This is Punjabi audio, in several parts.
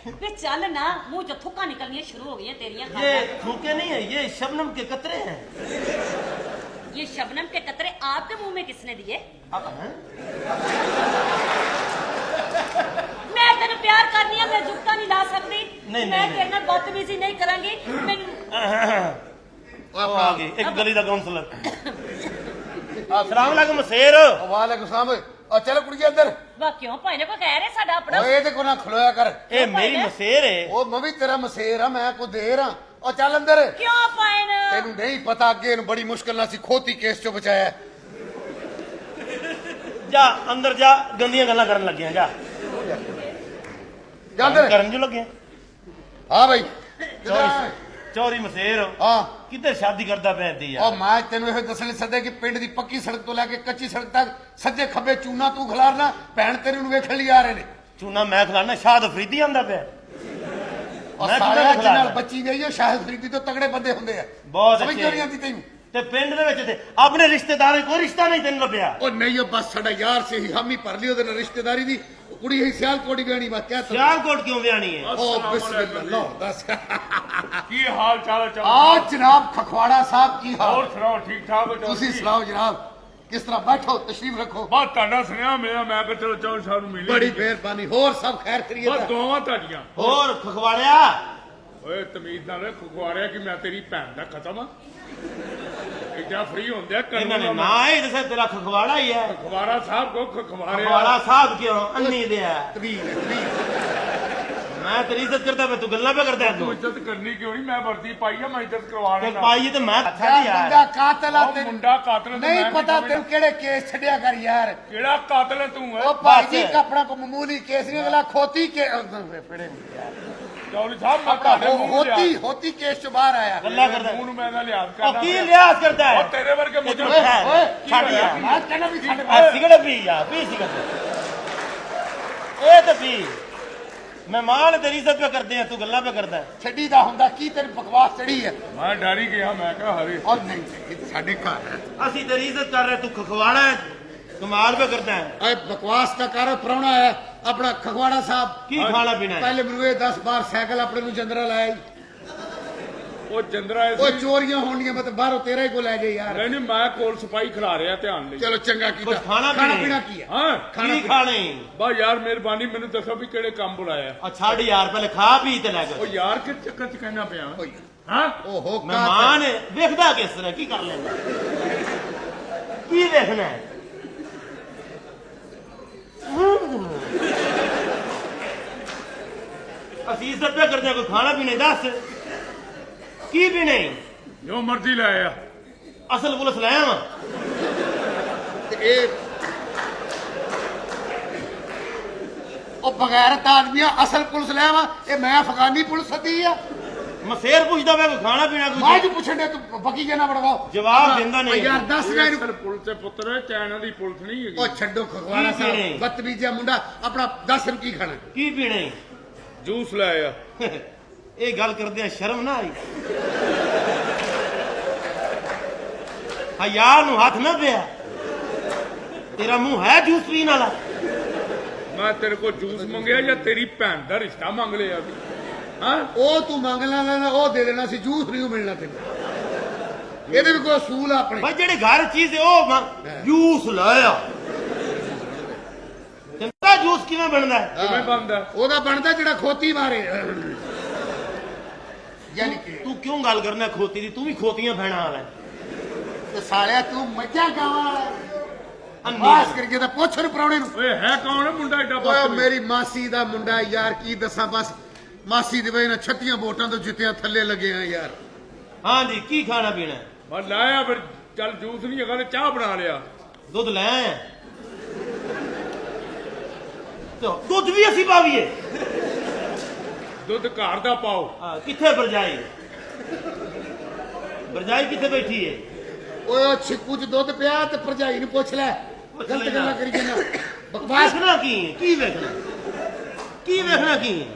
वे चल ना, मुंह चो थूका निकलनी शुरू हो गई तेरियां। ये थूके नहीं है, ये शबनम के कतरे हैं। ये शबनम के कतरे आपके मुंह में किसने दिए? मैं तेन प्यार करनी है, मैं जुगता नहीं ला सकती। मैं तेरे नाल बदतमीजी नहीं करांगी। एक गली का काउंसलर। अस्सलाम वालेकुम शेर। वालेकुम सलाम। और चल कुड़ी अंदर। वाह क्यों भाई ने को कह रहे साडा अपना। ओए ते को ना खलोया कर। ए मेरी मसेर है। ओ मैं भी तेरा मसेर हां, मैं को देर हां। और चल अंदर। क्यों पाइन? तेनू नहीं पता अगे इन बड़ी मुश्किल नाल सी खोती केस चो बचाया। जा अंदर जा, गंदियां गल्लां करन लगियां जा। जा अंदर करन जो लगे। हां भाई। चौरी मसेर। हां किधर शादी करदा पैंदी यार। और मैं तेनू ये दसने सदे कि पिंड दी पक्की सड़क तो लेके कच्ची सड़क तक सज्जे खब्बे चूना तू खलारना, भैन तेरी नु वेखण ਲਈ आ रहे ने। चूना मैं खिलाना, शाद अफरीदी आंदा पे। और सारे जिन्हां बच्ची गई है शाहिद फरीदी तो तगड़े बंदे हुंदे आ। बहुत समझ अच्छे। क्यों नहीं आती तैनू? ते पिंड दे विच ते अपने रिश्तेदारां कोई रिश्ता नहीं तेन लभ्या। ओ नहीं ओ बस साडा यार से ही हम ही भर लियो ओदे रिश्तेदारी दी। कुड़ी ही सियालकोट गणी मैं कहता। सियालकोट क्यों व्याणी है? ओ बिस्मिल्लाह लो दस। की हाल चाल है? आज जनाब खखवाड़ा साहब की हाल? और सुनाओ, ठीक ठाक हो? तुसी सुनाओ जनाब, किस तरह? बैठो, तशरीफ रखो। बात ताड़ा सुनिया मेरा, मैं कि चलो चौल साहब नु मिले। बड़ी मेहरबानी। होर सब खैर बस खैरियत? दोवां ताड़ियां। और खखवाड़िया ओए तमीज नाल खुगवाड़िया कि मैं तेरी भैन दा खत्म हां। इतना फ्री होंदे इन्होंने ना ही दसे तेरा खखवाड़ा ही है। खखवाड़ा साहब को खखवाड़े खखवाड़ा साहब क्यों अन्नी दे है? तबीर मैं तेरी इज्जत करता पे तू गल्ला पे करता है। तू इज्जत करनी क्यों नहीं? मैं वर्दी पाई है, मैं इज्जत करवा ते लेना। पाई ते मैं मुंडा यार कातल आ ओ तेन मुंडा कातल ते नहीं मैं पता भी तेन केड़े केस छड़िया कर यार। केड़ा कातल है तू? है ओ भाई जी बस। कपड़ा को मामूली केस नहीं, अगला खोती के पड़े चौल साहब मैं अपना ताड़े मुंह होती होती केस चो बाहर आया। गल्ला करदा है। मुंह नु मैं ना लिहाज ओ करदा। की लिहाज करता है? ओ तेरे वर्गे मुझे ओए ओए छाड़ यार। मैं कहना भी छड़। आ सिगरेट पी जा, पी सिगरेट। ए तो पी। मेहमान तेरी इज्जत पे करते हैं, तू गल्ला पे करता है। छड़ी दा हुंदा की तेरी बकवास चढ़ी है? मैं डर ही गया, मैं कहा हरे और नहीं ये साडे घर है। असि तेरी इज्जत कर रहे, तू खखवाड़ा है, कमाल पे करता है। अरे बकवास का कारण प्राहुणा है अपना खगवाड़ा साहब। की खाना पीना है? पहले मेरे 10 बार साइकिल अपने नु जंदरा लाया। वो जंदरा ओ चोरियां होणियां मतलब बाहरों तेरा ही को ले जाए यार। नहीं मैं कोल सफाई खिला रहा ध्यान नहीं। चलो चंगा कीता। कुछ खाना पीना की है? हाँ खाना की पीना। खाने? बस यार मेहरबानी मैंने दसो भी केड़े काम बुलाया। छाड़ यार, पहले खा पी ते ले ओ गए। यार किस चक्कर च कहना पिया? ओए हाँ ओहो मेहमान वेखदा किस तरह की कर लेंदा? की देखना है? असि इज्जत पे करते हैं, कोई खाना पीने दस की पीने? जो मर्जी लाया। असल पुलिस लाया वा। ए ओ बगैरत आदमिया असल पुलिस ले आवा। ए मैं अफगानी पुलिस सदी है। मसेर पूछदा मैं कोई खाना पीना मैं कोई जो पूछण दे तू बकी के ना बड़गाओ। जवाब देंदा नहीं। यार दस ना असल पुलिस से पुत्र चाइना दी पुलिस नहीं है। ओ छड्डो खगवाड़ा की पीने? साहब बदतमीजिया मुंडा अपना 10 रुपए की खाना। की पीने? जूस लाया। ये गल करदे शर्म ना आई? हाँ यार नु हाथ ना पिया, तेरा मुंह है जूस पीने वाला? मैं तेरे को जूस मंगया या तेरी भैन का रिश्ता मांग लिया? हाँ ओ तू मांग लेना ओ दे देना सी, जूस नहीं मिलना तेन। ਇਹਦੇ ਵੀ ਕੋਈ ਅਸੂਲ ਆ ਆਪਣੇ। भाई जेड़े घर चीज है ओ जूस लाया। तेरा जूस किवें बनदा है? किवें बनदा? ਉਹਦਾ ਬਣਦਾ ਜਿਹੜਾ ਖੋਤੀ ਮਾਰੇ। ਯਾਨੀ ਕਿ तू क्यों गल करना खोती दी? तू भी खोतियां भैणा वाला है। ਤੇ ਸਾਲਿਆ ਤੂੰ ਮੱਝਾਂ ਗਾਵਾਂ ਵਾਲਾ अन्नी ਬਾਸ ਕਰਕੇ ਤਾਂ ਪੁੱਛ ਰ ਪ੍ਰਾਹੁਣੇ ਨੂੰ। ओए है कौन है मुंडा एडा ਓਏ बदतमीज? ਮੇਰੀ ਮਾਸੀ ਦਾ ਮੁੰਡਾ ਯਾਰ ਕੀ ਦੱਸਾਂ ਬਸ ਮਾਸੀ ਦੀ ਵਜ੍ਹਾ ਨਾਲ 36 ਵੋਟਾਂ ਤੋਂ ਜਿੱਤਿਆ ਥੱਲੇ ਲੱਗੇ ਆ ਯਾਰ। हाँ जी की खाना पीना है? मैं लाया फिर चल जूस नहीं है चाह बना लिया। दुध ले आए हैं? तो दुध भी असी पावीए? दुध घर दा पाओ। किथे बरजाई? बरजाई किथे बैठी है? ਓਏ ਉਹ ਛਿੱਕੂ ਚ ਦੁੱਧ ਪਿਆ ਤੇ ਭਰਜਾਈ ਨੂੰ ਪੁੱਛ ਲੈ। ਪੁੱਛ ਗਲਤ ਲੈਣਾ। ਗੱਲਾਂ ਕਰੀ ਜਾਂਦਾ ਬਕਵਾਸ। देखना की है? की देखना? की देखना की है?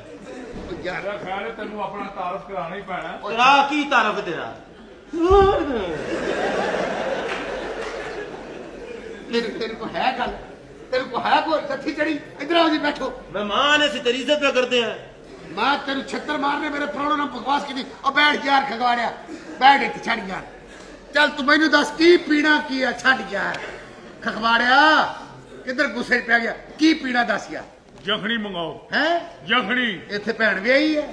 ਯਾਰ मेरा ख्याल है तेन अपना तारफ कराना ही पैना। तेरा की तारफ है तेरा? ਤੇਰੇ ਕੋ ਹੈ ਗੱਲ? ਤੇਰੇ ਕੋ ਹੈ ਕੋਈ ਲੱਥੀ ਚੜੀ? ਇਧਰ ਆਓ ਜੀ ਬੈਠੋ। मेहमान ऐसे तेरी इज्जत पे करते हैं। ਮੈਂ ਤੈਨੂੰ ਛੱਤਰ ਮਾਰਨੇ ਮੇਰੇ ਪ੍ਰਾਹੁਣੇ ਨਾਲ ਬਕਵਾਸ ਕੀਤੀ ਉਹ ਬੈਠ ਯਾਰ ਖਗਵਾੜਿਆ ਬੈਠ ਇੱਥੇ ਛੱਡ ਯਾਰ ਚੱਲ ਤੂੰ ਮੈਨੂੰ ਦੱਸ ਕੀ ਪੀਣਾ ਕੀ ਆ ਛੱਡ ਯਾਰ ਖਗਵਾੜਿਆ ਕਿੱਧਰ ਗੁੱਸੇ 'ਚ ਪੈ ਗਿਆ ਕੀ ਪੀਣਾ ਦੱਸ ਯਾਰ ਜਖਣੀ ਮੰਗਾਓ ਹੈ ਜਖਣੀ ਇੱਥੇ ਭੈਣ ਵਿਆਹੀ ਹੈ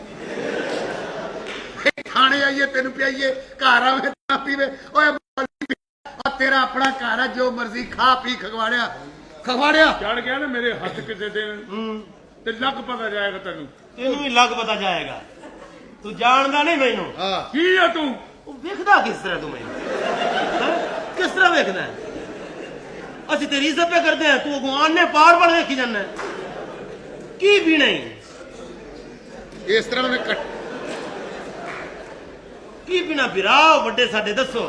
ਖਾਣੇ ਆਈਏ ਤੈਨੂੰ ਪਿਆਈਏ ਘਰ ਆਵੇ ਤਾਂ ਪੀਵੇ ਓਏ ਆ ਤੇਰਾ ਆਪਣਾ ਘਰ ਆ ਜੋ ਮਰਜ਼ੀ ਖਾ ਪੀ ਖਗਵਾੜਿਆ ਚੜ ਗਿਆ ਨਾ ਮੇਰੇ ਹੱਥ ਕਿਸੇ ਦਿਨ ਤੇ ਲੱਗ ਪਤਾ ਜਾਏਗਾ ਤੈਨੂੰ ਤੈਨੂੰ ਵੀ ਲੱਗ ਪਤਾ ਜਾਏਗਾ ਤੂੰ ਜਾਣਦਾ ਨਹੀਂ ਮੈਨੂੰ ਹਾਂ ਕੀ ਆ ਤੂੰ ਉਹ ਵੇਖਦਾ ਕਿਸ ਤਰ੍ਹਾਂ ਤੂੰ ਮੈਨੂੰ ਹੈਂ? ਕਿਸ ਤਰ੍ਹਾਂ ਵੇਖਦਾ ਹੈ? ਅਸੀਂ ਤੇਰੀ ਇੱਜ਼ਤ ਪੇ ਕਰਦੇ ਹਾਂ ਤੂੰ ਅਗਵਾਨ ਨੇ ਪਾਰ ਵੇਖੀ ਜਾਂਦਾ ਕੀ ਵੀ ਨਹੀਂ ਇਸ ਤਰ੍ਹਾਂ ਉਹਨੇ ਕੱਟ ਕੀ ਬਿਨਾ ਬਿਰਾ ਵੱਡੇ ਸਾਡੇ ਦੱਸੋ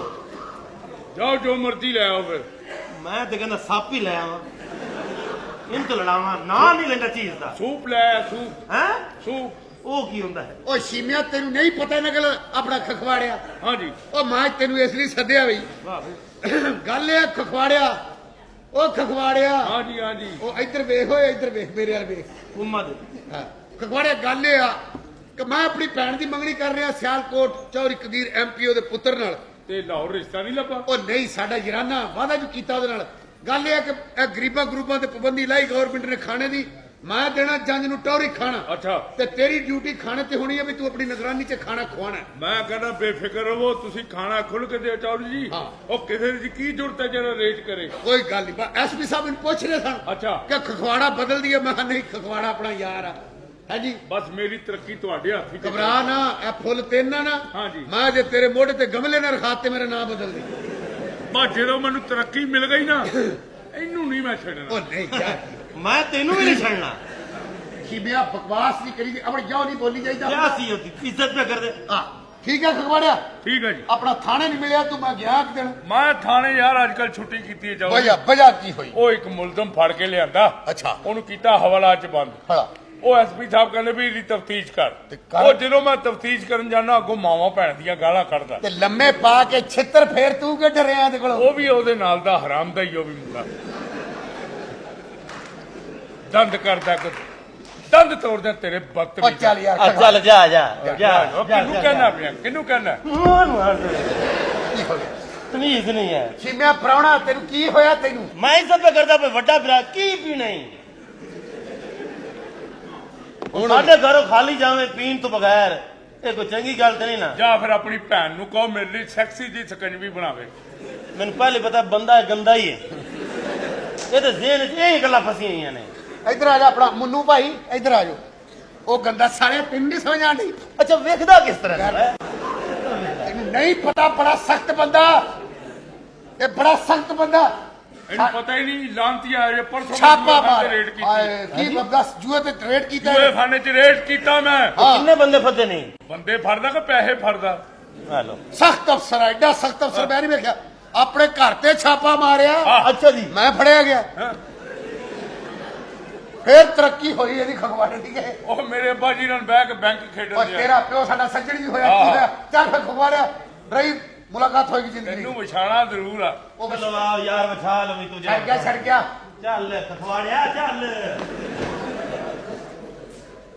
ਜਾਓ ਜੋ ਮਰਜ਼ੀ ਲੈ ਆਓ ਫਿਰ ਮੈਂ ਤੇ ਕਹਿੰਦਾ ਸੱਪ ਹੀ ਲੈ ਆਵਾਂ ਇਹਨੂੰ ਤਾਂ ਲੜਾਵਾਂ ਨਾ ਨਹੀਂ ਲੈਂਦਾ ਚੀਜ਼ ਦਾ ਸੂਪ ਲੈ ਆ, ਸੂਪ ਹੈ ਸੂਪ ਉਹ ਕੀ ਹੁੰਦਾ ਹੈ ਓ ਸ਼ੀਮਿਆ ਤੈਨੂੰ ਨਹੀਂ ਪਤਾ ਨਾ ਗੱਲ ਆਪਣਾ ਖਖਵਾੜਿਆ ਹਾਂਜੀ ਉਹ ਮੈਂ ਤੈਨੂੰ ਇਸ ਲਈ ਸੱਦਿਆ ਬਈ ਵਾਹ ਬਈ। ਗੱਲ ਇਹ ਖਖਵਾੜਿਆ ਉਹ ਖਖਵਾੜਿਆ ਹਾਂਜੀ ਹਾਂਜੀ ਉਹ ਇੱਧਰ ਵੇਖ ਓਏ ਇੱਧਰ ਵੇਖ ਮੇਰੇ ਵੱਲ ਵੇਖ ਉਮਾ ਦੇ ਹਾਂ ਖਖਵਾੜਿਆ ਗੱਲ ਇਹ ਆ ਕਿ ਮੈਂ ਆਪਣੀ ਭੈਣ ਦੀ ਮੰਗਣੀ ਕਰ ਰਿਹਾ ਸਿਆਲਕੋਟ ਚੌਧਰੀ ਕਦੀਰ ਐਮਪੀਓ ਦੇ ਪੁੱਤਰ ਨਾਲ ਤੇ ਲਾਹੌਰ ਰਿਸ਼ਤਾ ਨਹੀਂ ਲੱਭਾ ਉਹ ਨਹੀਂ ਸਾਡਾ ਜਰਾਨਾ ਵਾਅਦਾ ਵੀ ਕੀਤਾ ਉਹਦੇ ਨਾਲ ਗੱਲ ਇਹ ਆ ਕਿ ਇਹ ਗਰੀਬਾਂ ਗਰੂਪਾਂ ਤੇ ਪਾਬੰਦੀ ਲਾਈ ਗਵਰਨਮੈਂਟ ਨੇ ਖਾਣੇ ਦੀ ਮੈਂ ਦੇਣਾ ਜੰਜ ਨੂੰ ਟੌਰੀ ਖਾਣਾ ਅੱਛਾ ਤੇ ਤੇਰੀ ਡਿਊਟੀ ਖਾਣੇ ਤੇ ਹੋਣੀ ਹੈ ਵੀ ਤੂੰ ਆਪਣੀ ਨਿਗਰਾਨੀ 'ਚ ਖਾਣਾ ਖਵਾਣਾ ਮੈਂ ਕਹਿੰਦਾ ਬੇਫਿਕਰ ਰਹੋ ਤੁਸੀਂ ਖਾਣਾ ਖੁੱਲ ਕੇ ਦਿਓ ਚੌਧਰੀ ਜੀ ਹਾਂ। ਉਹ ਕਿਸੇ ਦੀ ਕੀ ਜ਼ਰੂਰਤ ਹੈ ਜਿਹੜਾ ਰੇਟ ਕਰੇ ਕੋਈ ਗੱਲ ਨਹੀਂ ਐਸਪੀ ਸਾਹਿਬ ਨੂੰ ਪੁੱਛ ਰਹੇ ਸਨ ਅੱਛਾ ਕਿ ਖਖਵਾੜਾ ਬਦਲ ਦਈਏ ਮੈਂ ਕਿਹਾ ਨਹੀਂ ਖਖਵਾੜਾ ਆਪਣਾ ਯਾਰ ਆ ਹਾਂਜੀ ਬਸ ਮੇਰੀ ਤਰੱਕੀ ਤੁਹਾਡੇ ਹੱਥ ਹੀ ਘਬਰਾ ਨਾ ਇਹ ਫੁੱਲ ਤਿੰਨ ਆ ਨਾ ਹਾਂਜੀ। ਮੈਂ ਜੇ ਤੇਰੇ ਮੋਢੇ ਤੇ ਗਮਲੇ ਨਾਲ ਰਖਾਤੇ ਮੇਰਾ ਨਾਮ ਬਦਲ ਦੇ ਬਸ ਜਦੋਂ ਮੈਨੂੰ ਤਰੱਕੀ ਮਿਲ ਗਈ ਨਾ ਇਹਨੂੰ ਨਹੀਂ ਮੈਂ ਛੱਡਣਾ ਉਹ ਨਹੀਂ ਯਾਰ ਮੈਂ ਤੈਨੂੰ ਵੀ ਨਹੀਂ ਛੱਡਣਾ ਖੀਬਿਆ ਬਕਵਾਸ ਨਹੀਂ ਕਰੀ ਆਪਣੀ ਜਾਓ ਨਹੀਂ ਬੋਲੀ ਕਿਆ ਜਾਈਦਾ ਸੀ ਉਹਦੀ ਇੱਜ਼ਤ ਪੇ ਕਰਦੇ ਹਾਂ ਠੀਕ ਹੈ ਖਖਵਾੜਿਆ ਠੀਕ ਹੈ ਜੀ ਆਪਣਾ ਥਾਣੇ ਨਹੀਂ ਮਿਲਿਆ ਤੂੰ ਮੈਂ ਗਿਆ ਕਿ ਦਿਨ ਮੈਂ ਥਾਣੇ ਯਾਰ ਅੱਜ ਕੱਲ ਛੁੱਟੀ ਕੀਤੀ ਹੈ ਚੌਧਰੀ ਵਜ੍ਹਾ ਕੀ ਹੋਈ ਉਹ ਇੱਕ ਮੁਲਜ਼ਮ ਫੜ ਕੇ ਲਿਆਂਦਾ ਅੱਛਾ ਉਹਨੂੰ ਕੀਤਾ ਹਵਾਲਾ ਚ ਬੰਦ ਫੜਾ ਉਹ ਐਸਪੀ ਸਾਹਿਬ ਕਹਿੰਦੇ ਵੀ ਇਹਦੀ ਤਫਤੀਸ਼ ਕਰ ਤੇ ਕਰ। ਉਹ ਜਦੋਂ ਮੈਂ ਤਫਤੀਸ਼ ਕਰਨ ਜਾਣਾ ਅੱਗੋਂ ਮਾਵਾਂ ਭੈਣ ਦੀਆਂ ਗਾਲਾਂ ਕੱਢਦਾ ਤੇ ਲੰਮੇ ਪਾ ਕੇ ਛਿੱਤਰ ਫੇਰ ਤੂੰ ਕਿ ਡਰਿਆ ਇਹਦੇ ਕੋਲ ਉਹ ਵੀ ਉਹਦੇ ਨਾਲ ਦਾ ਹਰਾਮ ਦਾ ਹੀ ਉਹ ਵੀ ਮੁੰਡਾ ਦੰਦ ਕਰਦਾ ਕਿ ਦੰਦ ਤੋੜਦਾ ਤੇਰੇ ਉਹ ਬਦਤਮੀਜ਼ ਚੱਲ ਯਾਰ ਚੱਲ ਜਾ ਜਾ ਉਹ ਕਿਹਨੂੰ ਕਹਿਣਾ ਪਿਆ ਕਿਹਨੂੰ ਕਹਿਣਾ ਕੀ ਹੋ ਗਿਆ ਤਮੀਜ਼ ਨਹੀਂ ਹੈ ਸੀਮਿਆ ਪ੍ਰਾਹੁਣਾ ਤੈਨੂੰ ਕੀ ਹੋਇਆ ਤੈਨੂੰ ਮੈਂ ਇੱਜ਼ਤ ਪੇ ਕਰਦਾ ਪਏ ਵੱਡਾ ਭਰਾ ਕੀ ਵੀ ਨਹੀਂ ਸਾਡੇ ਘਰੋਂ ਖਾਲੀ ਜਾਵੇਂ ਪੀਣ ਤੋਂ ਬਗੈਰ ਇਹ ਕੋਈ ਚੰਗੀ ਗੱਲ ਤੇ ਨਹੀਂ ਨਾ ਜਾਂ ਫਿਰ ਆਪਣੀ ਭੈਣ ਨੂੰ ਕਹੋ ਮੇਰੇ ਲਈ ਸੈਕਸੀ ਜੀ ਸਕੰਜਵੀ ਬਣਾਵੇ ਮੈਨੂੰ ਪਹਿਲੇ ਪਤਾ ਬੰਦਾ ਗੰਦਾ ਹੀ ਹੈ ਇਹ ਤਾਂ ਜ਼ਿਹਨ 'ਚ ਇਹ ਗੱਲਾਂ ਫਸੀਆਂ ਹੋਈਆਂ ਨੇ ਇੱਧਰ ਆ ਜਾ ਆਪਣਾ ਮੁੰਨੂ ਭਾਈ ਇੱਧਰ ਆ ਜਾਓ ਉਹ ਗੰਦਾ ਸਾਲਿਆ ਤੈਨੂੰ ਨਹੀਂ ਸਮਝ ਆਂਦੀ ਅੱਛਾ ਵੇਖਦਾ ਕਿਸ ਤਰ੍ਹਾਂ ਹੈ ਤੈਨੂੰ ਨਹੀਂ ਪਤਾ ਬੜਾ ਸਖਤ ਬੰਦਾ ਇਹ ਬੜਾ ਸਖਤ ਬੰਦਾ ਇਹਨੂੰ ਪਤਾ ਹੀ ਨਹੀਂ ਲਾਂਤੀਆ ਇਹ ਪਰਸੋਂ ਛਾਪਾ ਮਾਰ ਰੇਡ ਕੀਤੀ ਹਾਏ, ਕੀ ਬਸ ਜੂਏ ਤੇ ਰੇਡ ਕੀਤਾ ਜੂਏ ਖਾਨੇ ਚ ਰੇਡ ਕੀਤਾ ਮੈਂ ਕਿੰਨੇ ਬੰਦੇ ਫੱਦੇ ਨਹੀਂ ਬੰਦੇ ਫੜਦਾ ਕਿ ਪੈਸੇ ਫੜਦਾ ਹੈਲੋ ਸਖਤ ਅਫਸਰ ਆ, ਐਡਾ ਸਖਤ ਅਫਸਰ ਮੈਂ ਨਹੀਂ ਵੇਖਿਆ ਆਪਣੇ ਘਰ ਤੇ ਛਾਪਾ ਮਾਰਿਆ ਅੱਛਾ ਜੀ ਮੈਂ ਫੜਿਆ ਗਿਆ ਹੈਂ? ਫੇਰ ਤਰੱਕੀ ਹੋਈ ਇਹਦੀ ਖਗਵਾੜੇ ਦੀ ਕਿ ਉਹ ਮੇਰੇ ਅੱਬਾ ਜੀ ਨਾਲ ਬਹਿ ਕੇ ਬੈਂਕ ਖੇਡਣ ਉਹ ਗਿਆ ਤੇਰਾ ਪਿਓ ਸਾਡਾ ਸੱਜਣ ਵੀ ਹੋਇਆ ਕੀ ਹੋਇਆ ਚੱਲ ਫੇ ਖਗਵਾੜਿਆ ਰਹੀ ਮੁਲਾਕਾਤ ਹੋਏਗੀ ਜ਼ਿੰਦਗੀ ਤੈਨੂੰ ਵਿਛਾਣਾ ਜ਼ਰੂਰ ਆ ਉਹ ਚਲੋ ਆ ਯਾਰ ਵਿਛਾ ਲਵੀ ਤੂੰ ਜਾ ਛੱਡ ਗਿਆ ਚੱਲ ਖਖਵਾੜਿਆ ਚੱਲ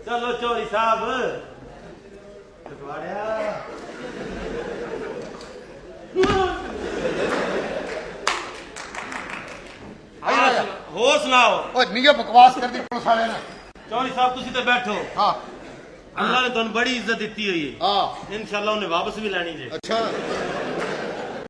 ਚਲੋ ਚੋਰੀ ਸਾਹਿਬ ਖਖਵਾੜਿਆ ਹੋਰ ਸੁਣਾਓ ਉਹ ਨਹੀਂ ਬਕਵਾਸ ਕਰਦੀ ਪੁਲਿਸ ਵਾਲਿਆਂ ਨੇ ਚੌਧਰੀ ਸਾਹਿਬ ਤੁਸੀਂ ਤੇ ਬੈਠੋ ਹਾਂ ਅੱਲਾ ਨੇ ਤੁਹਾਨੂੰ ਬੜੀ ਇੱਜ਼ਤ ਦਿੱਤੀ ਹੋਈ ਹੈ ਹਾਂ ਇਨਸ਼ਾਅੱਲਾ ਉਹਨੇ ਵਾਪਸ ਵੀ ਲੈਣੀ ਜੇ ਅੱਛਾ